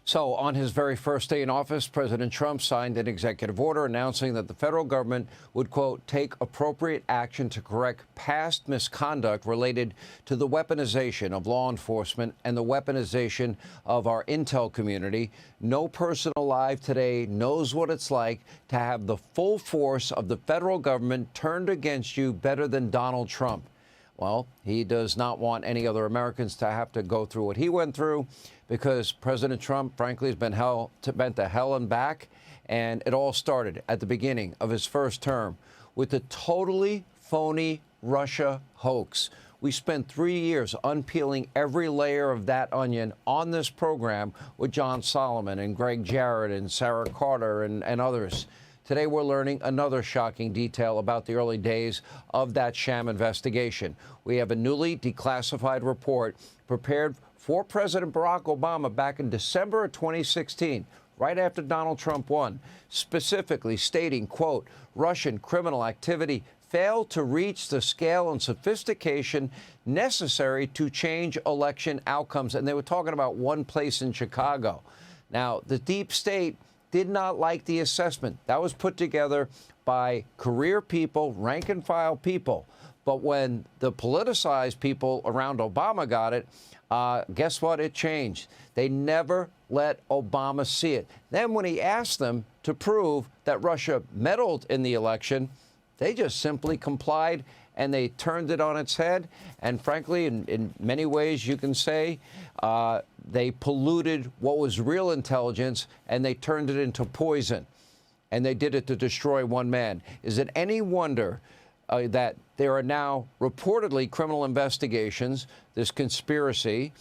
So on his very first day in office, President Trump signed an executive order announcing that the federal government would, quote, take appropriate action to correct past misconduct related to the weaponization of law enforcement and the weaponization of our intel community. No person alive today knows what it's like to have the full force of the federal government turned against you better than Donald Trump. Well, he does not want any other Americans to have to go through what he went through, because President Trump, frankly, has been bent to hell and back. And it all started at the beginning of his first term with the totally phony Russia hoax. We spent 3 years unpeeling every layer of that onion on this program with John Solomon and Greg Jarrett and Sarah Carter and others. Today, we're learning another shocking detail about the early days of that sham investigation. We have a newly declassified report prepared for President Barack Obama back in December of 2016, right after Donald Trump won, specifically stating, quote, Russian criminal activity failed to reach the scale and sophistication necessary to change election outcomes. And they were talking about one place in Chicago. Now, the deep state did not like the assessment. That was put together by career people, rank and file people. But when the politicized people around Obama got it, guess what? It changed. They never let Obama see it. Then when he asked them to prove that Russia meddled in the election, they just simply complied and they turned it on its head. And frankly, in many ways, you can say they polluted what was real intelligence and they turned it into poison. And they did it to destroy one man. Is it any wonder that there are now reportedly criminal investigations, this conspiracy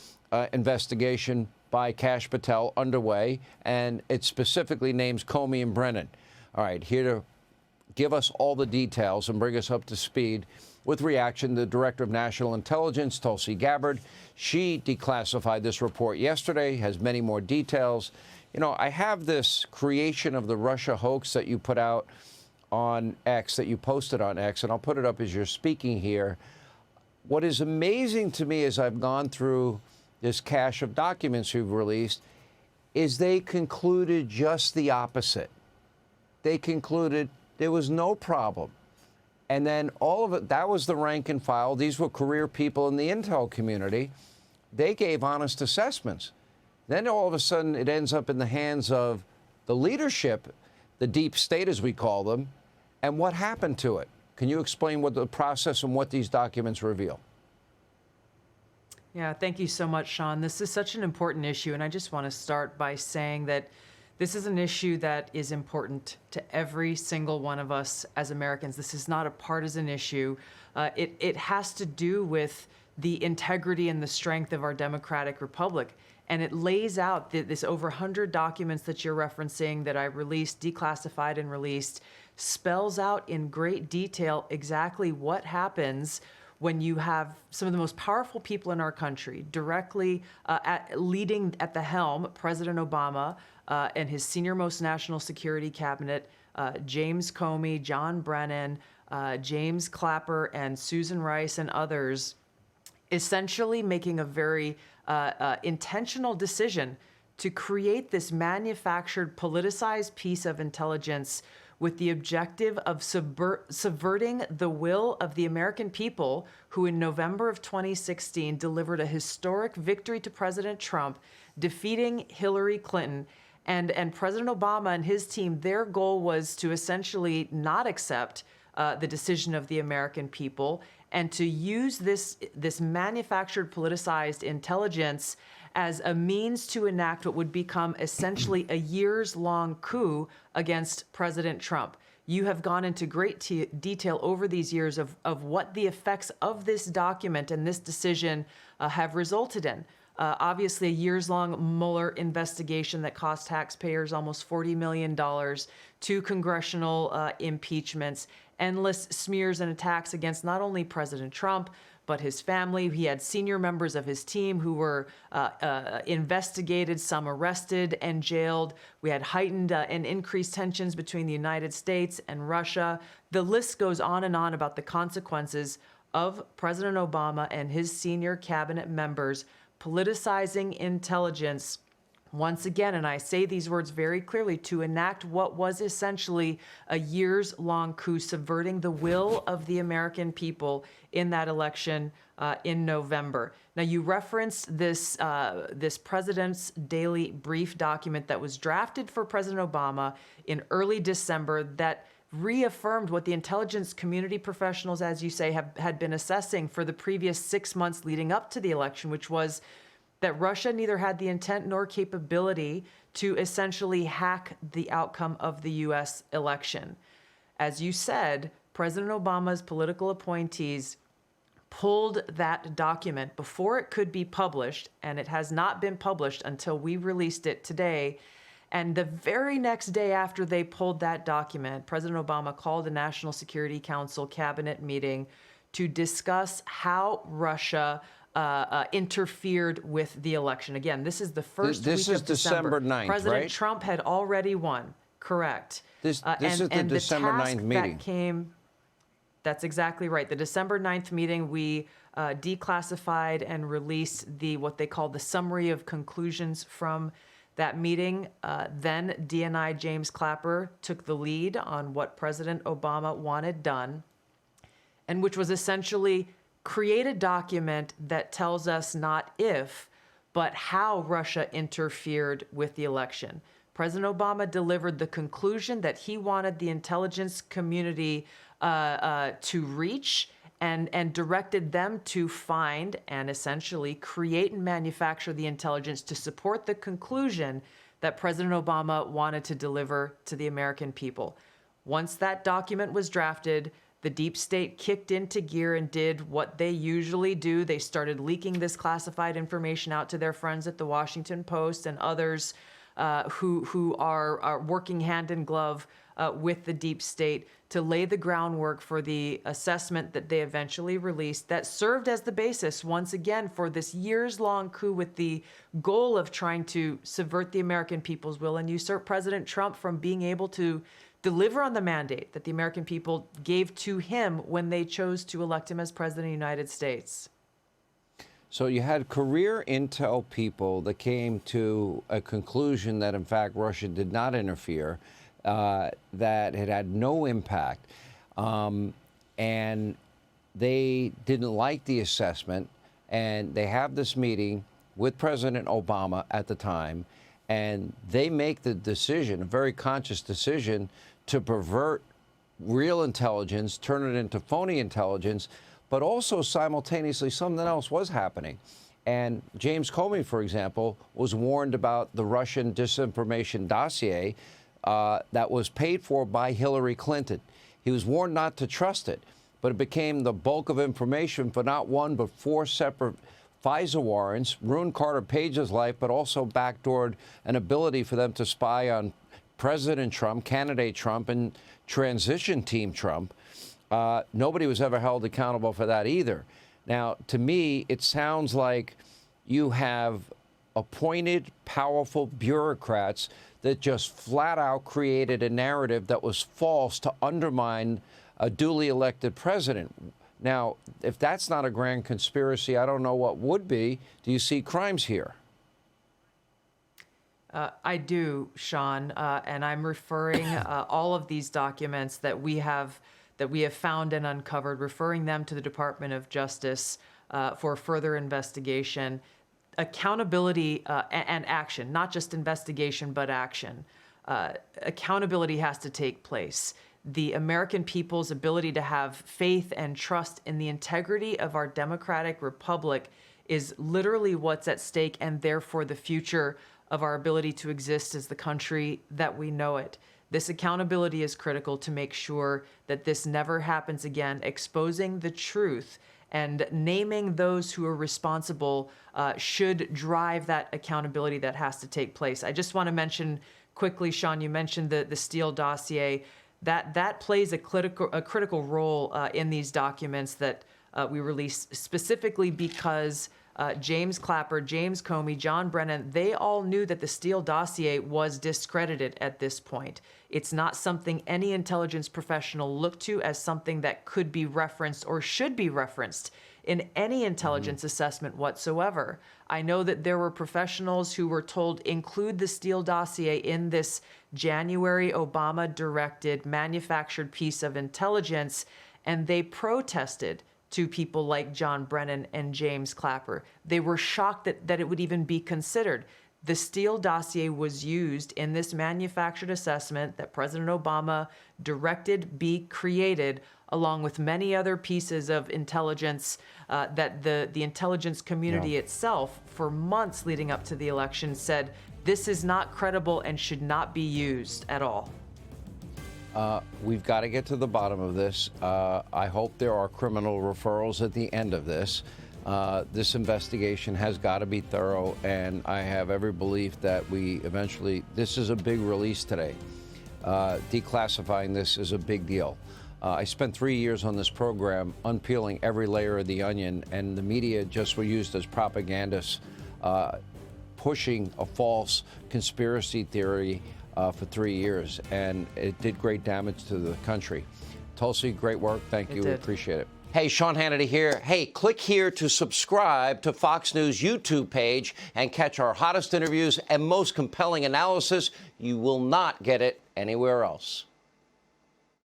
investigation by Kash Patel underway, and it specifically names Comey and Brennan. All right, here to give us all the details and bring us up to speed with reaction, the Director of National Intelligence, Tulsi Gabbard. She declassified this report yesterday, has many more details. You know, I have this creation of the Russia hoax that you put out on X, that you posted on X, and I'll put it up as you're speaking here. What is amazing to me as I've gone through this cache of documents you've released is they concluded just the opposite. They concluded there was no problem. And then all of it, that was the rank and file. These were career people in the intel community. They gave honest assessments. Then all of a sudden it ends up in the hands of the leadership, the deep state as we call them, and what happened to it. Can you explain what the process and what these documents reveal? Yeah, thank you so much, Sean. This is such an important issue, and I just want to start by saying that this is an issue that is important to every single one of us as Americans. This is not a partisan issue. It has to do with the integrity and the strength of our democratic republic. And it lays out this over 100 documents that you're referencing that I released, declassified and released, spells out in great detail exactly what happens when you have some of the most powerful people in our country directly leading at the helm, President Obama and his senior-most national security cabinet, James Comey, John Brennan, James Clapper, and Susan Rice and others, essentially making a very intentional decision to create this manufactured, politicized piece of intelligence with the objective of subverting the will of the American people who in November of 2016 delivered a historic victory to President Trump, defeating Hillary Clinton. And President Obama and his team, their goal was to essentially not accept the decision of the American people and to use this manufactured, politicized intelligence as a means to enact what would become essentially a years-long coup against President Trump. You have gone into great detail over these years of what the effects of this document and this decision have resulted in. Obviously, a years-long Mueller investigation that cost taxpayers almost $40 million, 2 congressional impeachments, endless smears and attacks against not only President Trump, but his family. He had senior members of his team who were investigated, some arrested and jailed. We had heightened and increased tensions between the United States and Russia. The list goes on and on about the consequences of President Obama and his senior cabinet members politicizing intelligence once again, and I say these words very clearly, to enact what was essentially a years-long coup, subverting the will of the American people in that election in November. Now, you referenced this President's Daily Brief document that was drafted for President Obama in early December that reaffirmed what the intelligence community professionals, as you say, had been assessing for the previous 6 months leading up to the election, which was that Russia neither had the intent nor capability to essentially hack the outcome of the U.S. election. As you said, President Obama's political appointees pulled that document before it could be published, and it has not been published until we released it today. And the very next day after they pulled that document, President Obama called a National Security Council cabinet meeting to discuss how Russia interfered with the election. Again, this is the first week of December. 9th, President right? Trump had already won. Correct. This is the December 9th meeting. That's exactly right. The December 9th meeting, we declassified and released what they called the summary of conclusions from that meeting. Then DNI James Clapper took the lead on what President Obama wanted done, and which was essentially create a document that tells us not if, but how Russia interfered with the election. President Obama delivered the conclusion that he wanted the intelligence community to reach and directed them to find and essentially create and manufacture the intelligence to support the conclusion that President Obama wanted to deliver to the American people. Once that document was drafted, the deep state kicked into gear and did what they usually do. They started leaking this classified information out to their friends at the Washington Post and others who are working hand in glove with the deep state to lay the groundwork for the assessment that they eventually released that served as the basis, once again, for this years-long coup with the goal of trying to subvert the American people's will and usurp President Trump from being able to deliver on the mandate that the American people gave to him when they chose to elect him as president of the United States. So you had career intel people that came to a conclusion that, in fact, Russia did not interfere, that it had no impact, and they didn't like the assessment, and they have this meeting with President Obama at the time, and they make the decision, a very conscious decision, to pervert real intelligence, turn it into phony intelligence, but also simultaneously something else was happening. And James Comey, for example, was warned about the Russian disinformation dossier that was paid for by Hillary Clinton. He was warned not to trust it, but it became the bulk of information for not one but 4 separate FISA warrants, ruined Carter Page's life, but also backdoored an ability for them to spy on President Trump, candidate Trump, and transition team Trump. Nobody was ever held accountable for that either. Now, to me, it sounds like you have appointed powerful bureaucrats that just flat out created a narrative that was false to undermine a duly elected president. Now, if that's not a grand conspiracy, I don't know what would be. Do you see crimes here? I do, Sean, and I'm referring all of these documents that we have found and uncovered, referring them to the Department of Justice for further investigation, accountability, and action, not just investigation, but action. Accountability has to take place. The American people's ability to have faith and trust in the integrity of our democratic republic is literally what's at stake, and therefore the future of our ability to exist as the country that we know it. This accountability is critical to make sure that this never happens again. Exposing the truth and naming those who are responsible should drive that accountability that has to take place. I just want to mention quickly, Sean, you mentioned the Steele dossier. That plays a critical role in these documents that we released, specifically because James Clapper, James Comey, John Brennan, they all knew that the Steele dossier was discredited at this point. It's not something any intelligence professional looked to as something that could be referenced or should be referenced in any intelligence assessment whatsoever. I know that there were professionals who were told include the Steele dossier in this January Obama-directed manufactured piece of intelligence, and they protested to people like John Brennan and James Clapper. They were shocked that it would even be considered. The Steele dossier was used in this manufactured assessment that President Obama directed be created, along with many other pieces of intelligence that the intelligence community itself, for months leading up to the election, said this is not credible and should not be used at all. We've got to get to the bottom of this. I hope there are criminal referrals at the end of this. This investigation has got to be thorough, and I have every belief that we eventually, this is a big release today. Declassifying this is a big deal. I spent 3 years on this program unpeeling every layer of the onion, and the media just were used as propagandists, pushing a false conspiracy theory for 3 years, and it did great damage to the country. Tulsi, great work. Thank you. We appreciate it. Hey, Sean Hannity here. Hey, click here to subscribe to Fox News YouTube page and catch our hottest interviews and most compelling analysis. You will not get it anywhere else.